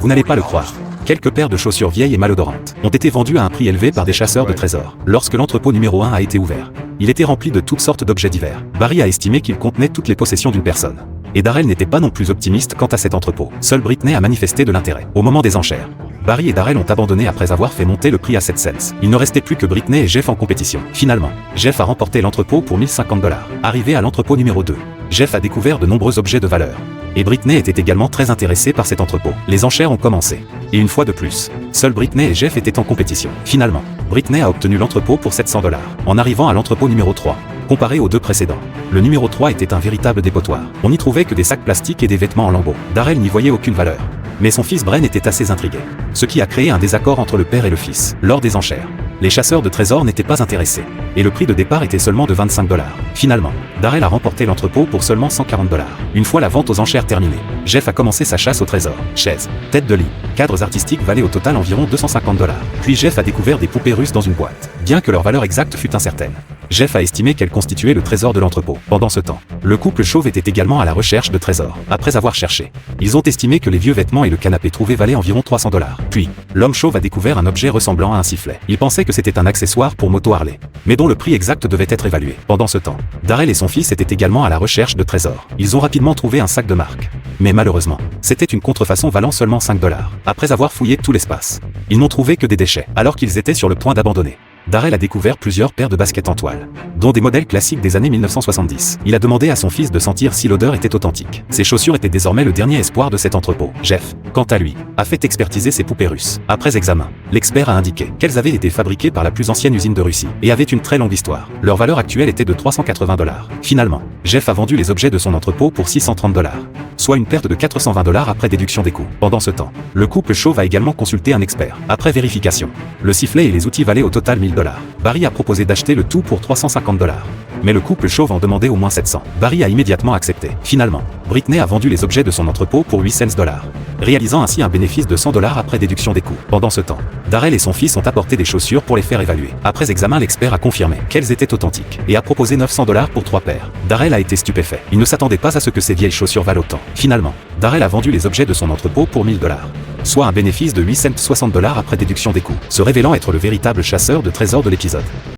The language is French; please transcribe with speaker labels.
Speaker 1: Vous n'allez pas le croire. Quelques paires de chaussures vieilles et malodorantes ont été vendues à un prix élevé par des chasseurs de trésors. Lorsque l'entrepôt numéro 1 a été ouvert, il était rempli de toutes sortes d'objets divers. Barry a estimé qu'il contenait toutes les possessions d'une personne. Et Darrell n'était pas non plus optimiste quant à cet entrepôt. Seule Britney a manifesté de l'intérêt. Au moment des enchères, Barry et Darrell ont abandonné après avoir fait monter le prix à 7 cents. Il ne restait plus que Britney et Jeff en compétition. Finalement, Jeff a remporté l'entrepôt pour 1050 $. Arrivé à l'entrepôt numéro 2, Jeff a découvert de nombreux objets de valeur. Et Britney était également très intéressée par cet entrepôt. Les enchères ont commencé. Et une fois de plus, seuls Britney et Jeff étaient en compétition. Finalement, Britney a obtenu l'entrepôt pour 700 $. En arrivant à l'entrepôt numéro 3, comparé aux deux précédents, le numéro 3 était un véritable dépotoir. On n'y trouvait que des sacs plastiques et des vêtements en lambeaux. Darrell n'y voyait aucune valeur. Mais son fils Bren était assez intrigué. Ce qui a créé un désaccord entre le père et le fils. Lors des enchères, les chasseurs de trésors n'étaient pas intéressés. Et le prix de départ était seulement de 25 $. Finalement, Darrell a remporté l'entrepôt pour seulement 140 $. Une fois la vente aux enchères terminée, Jeff a commencé sa chasse au trésor. Chaises, têtes de lit, cadres artistiques valaient au total environ 250 $. Puis Jeff a découvert des poupées russes dans une boîte. Bien que leur valeur exacte fût incertaine, Jeff a estimé qu'elles constituaient le trésor de l'entrepôt. Pendant ce temps, le couple chauve était également à la recherche de trésors. Après avoir cherché, ils ont estimé que les vieux vêtements et le canapé trouvés valaient environ 300 $. Puis, l'homme chauve a découvert un objet ressemblant à un sifflet. Il pensait que c'était un accessoire pour moto Harley, mais dont le prix exact devait être évalué. Pendant ce temps, Darrell et son fils étaient également à la recherche de trésors. Ils ont rapidement trouvé un sac de marque. Mais malheureusement, c'était une contrefaçon valant seulement 5 $. Après avoir fouillé tout l'espace, ils n'ont trouvé que des déchets, alors qu'ils étaient sur le point d'abandonner. Darrell a découvert plusieurs paires de baskets en toile, dont des modèles classiques des années 1970. Il a demandé à son fils de sentir si l'odeur était authentique. Ces chaussures étaient désormais le dernier espoir de cet entrepôt. Jeff, quant à lui, a fait expertiser ses poupées russes. Après examen, l'expert a indiqué qu'elles avaient été fabriquées par la plus ancienne usine de Russie et avaient une très longue histoire. Leur valeur actuelle était de 380 $. Finalement, Jeff a vendu les objets de son entrepôt pour 630 $, soit une perte de 420 $ après déduction des coûts. Pendant ce temps, le couple chauve a également consulté un expert. Après vérification, le sifflet et les outils valaient au total 1000 $. Barry a proposé d'acheter le tout pour 350 $. Mais le couple chauve en demandait au moins 700. Barry a immédiatement accepté. Finalement, Britney a vendu les objets de son entrepôt pour 8 cents $, réalisant ainsi un bénéfice de 100 $ après déduction des coûts. Pendant ce temps, Darrell et son fils ont apporté des chaussures pour les faire évaluer. Après examen, l'expert a confirmé qu'elles étaient authentiques et a proposé 900 $ pour 3 paires. Darrell a été stupéfait. Il ne s'attendait pas à ce que ces vieilles chaussures valent autant. Finalement, Darrell a vendu les objets de son entrepôt pour 1000 $, soit un bénéfice de 8 cents 60 $ après déduction des coûts, se révélant être le véritable chasseur de trésors de l'épisode.